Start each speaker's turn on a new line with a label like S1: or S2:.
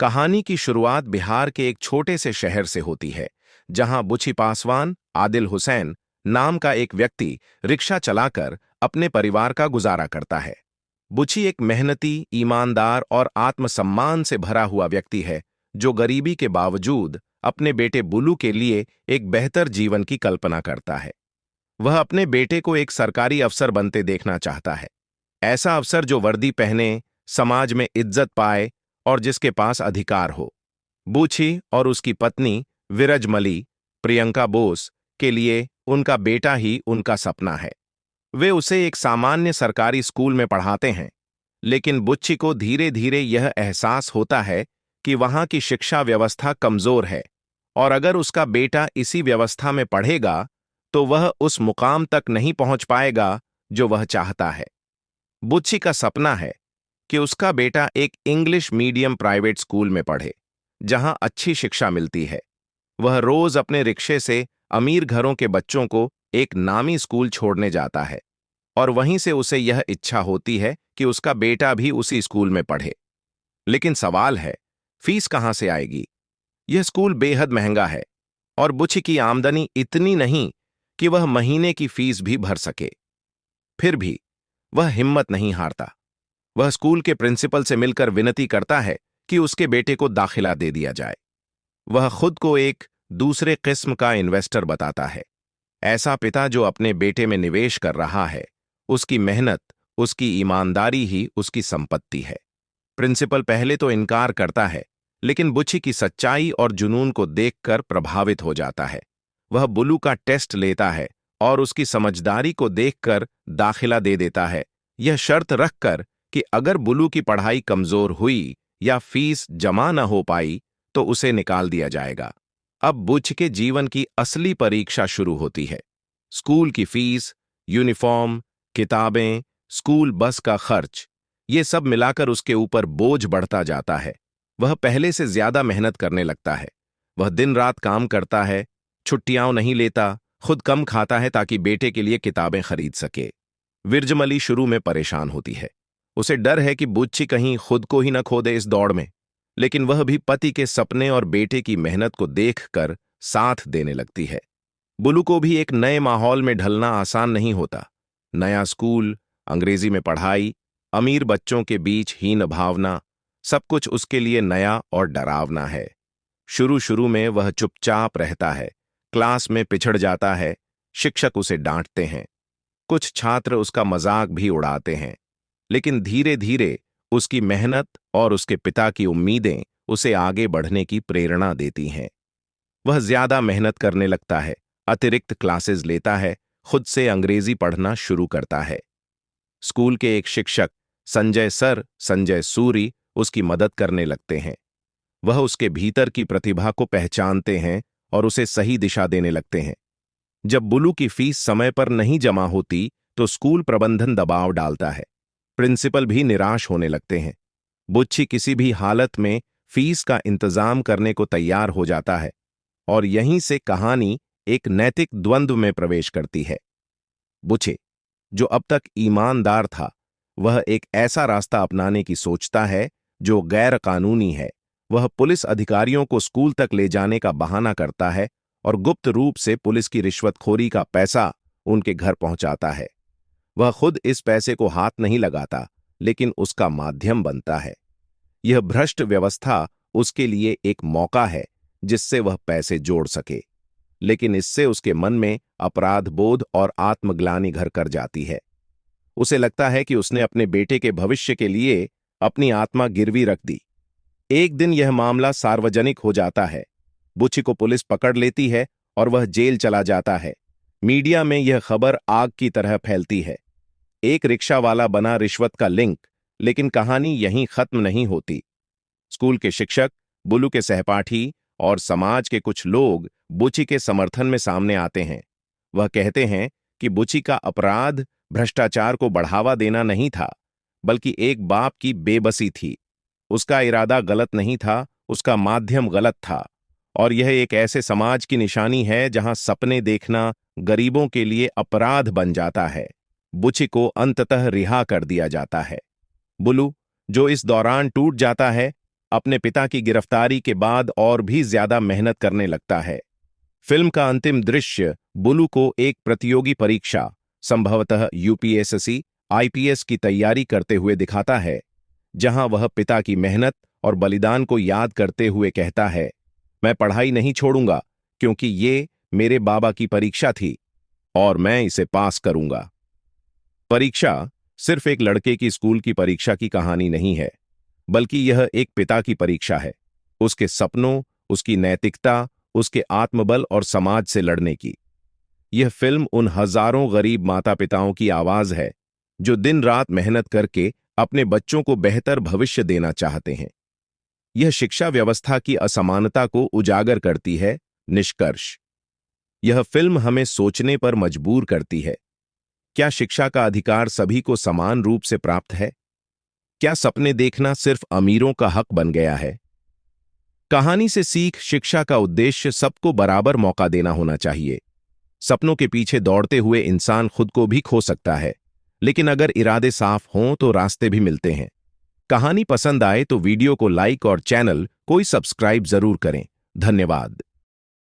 S1: कहानी की शुरुआत बिहार के एक छोटे से शहर से होती है, जहां बुची पासवान आदिल हुसैन नाम का एक व्यक्ति रिक्शा चलाकर अपने परिवार का गुजारा करता है। बुची एक मेहनती, ईमानदार और आत्मसम्मान से भरा हुआ व्यक्ति है, जो गरीबी के बावजूद अपने बेटे बुलू के लिए एक बेहतर जीवन की कल्पना करता है। वह अपने बेटे को एक सरकारी अफसर बनते देखना चाहता है, ऐसा अफसर जो वर्दी पहने, समाज में इज्जत पाए और जिसके पास अधिकार हो। बूची और उसकी पत्नी विरजमली, प्रियंका बोस, के लिए उनका बेटा ही उनका सपना है। वे उसे एक सामान्य सरकारी स्कूल में पढ़ाते हैं, लेकिन बुच्ची को धीरे धीरे यह एहसास होता है कि वहां की शिक्षा व्यवस्था कमजोर है और अगर उसका बेटा इसी व्यवस्था में पढ़ेगा तो वह उस मुकाम तक नहीं पहुंच पाएगा जो वह चाहता है। बुच्ची का सपना है कि उसका बेटा एक इंग्लिश मीडियम प्राइवेट स्कूल में पढ़े, जहां अच्छी शिक्षा मिलती है। वह रोज अपने रिक्शे से अमीर घरों के बच्चों को एक नामी स्कूल छोड़ने जाता है और वहीं से उसे यह इच्छा होती है कि उसका बेटा भी उसी स्कूल में पढ़े। लेकिन सवाल है, फीस कहां से आएगी? यह स्कूल बेहद महंगा है और बुच्ची की आमदनी इतनी नहीं कि वह महीने की फीस भी भर सके। फिर भी वह हिम्मत नहीं हारता। वह स्कूल के प्रिंसिपल से मिलकर विनती करता है कि उसके बेटे को दाखिला दे दिया जाए। वह खुद को एक दूसरे किस्म का इन्वेस्टर बताता है, ऐसा पिता जो अपने बेटे में निवेश कर रहा है, उसकी मेहनत, उसकी ईमानदारी ही उसकी संपत्ति है। प्रिंसिपल पहले तो इनकार करता है, लेकिन बुच्ची की सच्चाई और जुनून को देखकर प्रभावित हो जाता है। वह बुलू का टेस्ट लेता है और उसकी समझदारी को देखकर दाखिला दे देता है, यह शर्त रखकर कि अगर बुलू की पढ़ाई कमजोर हुई या फीस जमा न हो पाई तो उसे निकाल दिया जाएगा। अब बुच्ची के जीवन की असली परीक्षा शुरू होती है। स्कूल की फीस, यूनिफॉर्म, किताबें, स्कूल बस का खर्च, ये सब मिलाकर उसके ऊपर बोझ बढ़ता जाता है। वह पहले से ज्यादा मेहनत करने लगता है। वह दिन रात काम करता है, छुट्टियां नहीं लेता, खुद कम खाता है ताकि बेटे के लिए किताबें खरीद सके। विरजमली शुरू में परेशान होती है। उसे डर है कि बुच्ची कहीं खुद को ही न खो दे इस दौड़ में, लेकिन वह भी पति के सपने और बेटे की मेहनत को देखकर साथ देने लगती है। बुलू को भी एक नए माहौल में ढलना आसान नहीं होता। नया स्कूल, अंग्रेजी में पढ़ाई, अमीर बच्चों के बीच हीन भावना, सब कुछ उसके लिए नया और डरावना है। शुरू शुरू में वह चुपचाप रहता है, क्लास में पिछड़ जाता है, शिक्षक उसे डांटते हैं, कुछ छात्र उसका मजाक भी उड़ाते हैं, लेकिन धीरे धीरे उसकी मेहनत और उसके पिता की उम्मीदें उसे आगे बढ़ने की प्रेरणा देती हैं। वह ज्यादा मेहनत करने लगता है, अतिरिक्त क्लासेस लेता है, खुद से अंग्रेजी पढ़ना शुरू करता है। स्कूल के एक शिक्षक संजय सूरी उसकी मदद करने लगते हैं। वह उसके भीतर की प्रतिभा को पहचानते हैं और उसे सही दिशा देने लगते हैं। जब बुलू की फीस समय पर नहीं जमा होती तो स्कूल प्रबंधन दबाव डालता है। प्रिंसिपल भी निराश होने लगते हैं। बुच्ची किसी भी हालत में फीस का इंतजाम करने को तैयार हो जाता है और यहीं से कहानी एक नैतिक द्वंद्व में प्रवेश करती है। बुच्ची, जो अब तक ईमानदार था, वह एक ऐसा रास्ता अपनाने की सोचता है जो गैर कानूनी है। वह पुलिस अधिकारियों को स्कूल तक ले जाने का बहाना करता है और गुप्त रूप से पुलिस की रिश्वतखोरी का पैसा उनके घर पहुंचाता है। वह खुद इस पैसे को हाथ नहीं लगाता, लेकिन उसका माध्यम बनता है। यह भ्रष्ट व्यवस्था उसके लिए एक मौका है जिससे वह पैसे जोड़ सके, लेकिन इससे उसके मन में अपराध बोध और आत्मग्लानि घर कर जाती है। उसे लगता है कि उसने अपने बेटे के भविष्य के लिए अपनी आत्मा गिरवी रख दी। एक दिन यह मामला सार्वजनिक हो जाता है। बुच्ची को पुलिस पकड़ लेती है और वह जेल चला जाता है। मीडिया में यह खबर आग की तरह फैलती है। एक रिक्शा वाला बना रिश्वत का लिंक, लेकिन कहानी यहीं खत्म नहीं होती। स्कूल के शिक्षक, बुलू के सहपाठी और समाज के कुछ लोग बुच्ची के समर्थन में सामने आते हैं। वह कहते हैं कि बुच्ची का अपराध भ्रष्टाचार को बढ़ावा देना नहीं था, बल्कि एक बाप की बेबसी थी। उसका इरादा गलत नहीं था, उसका माध्यम गलत था, और यह एक ऐसे समाज की निशानी है जहां सपने देखना गरीबों के लिए अपराध बन जाता है। बुच्ची को अंततः रिहा कर दिया जाता है। बुलू, जो इस दौरान टूट जाता है, अपने पिता की गिरफ्तारी के बाद और भी ज्यादा मेहनत करने लगता है। फिल्म का अंतिम दृश्य बुलू को एक प्रतियोगी परीक्षा, संभवतः यूपीएससी, आईपीएस की तैयारी करते हुए दिखाता है, जहां वह पिता की मेहनत और बलिदान को याद करते हुए कहता है, मैं पढ़ाई नहीं छोड़ूंगा क्योंकि ये मेरे बाबा की परीक्षा थी और मैं इसे पास करूंगा। परीक्षा सिर्फ एक लड़के की स्कूल की परीक्षा की कहानी नहीं है, बल्कि यह एक पिता की परीक्षा है, उसके सपनों, उसकी नैतिकता, उसके आत्मबल और समाज से लड़ने की। यह फिल्म उन हजारों गरीब माता पिताओं की आवाज है जो दिन रात मेहनत करके अपने बच्चों को बेहतर भविष्य देना चाहते हैं। यह शिक्षा व्यवस्था की असमानता को उजागर करती है। निष्कर्ष, यह फिल्म हमें सोचने पर मजबूर करती है। क्या शिक्षा का अधिकार सभी को समान रूप से प्राप्त है? क्या सपने देखना सिर्फ अमीरों का हक बन गया है? कहानी से सीख, शिक्षा का उद्देश्य सबको बराबर मौका देना होना चाहिए। सपनों के पीछे दौड़ते हुए इंसान खुद को भी खो सकता है, लेकिन अगर इरादे साफ हों तो रास्ते भी मिलते हैं। कहानी पसंद आए तो वीडियो को लाइक और चैनल को सब्सक्राइब जरूर करें। धन्यवाद।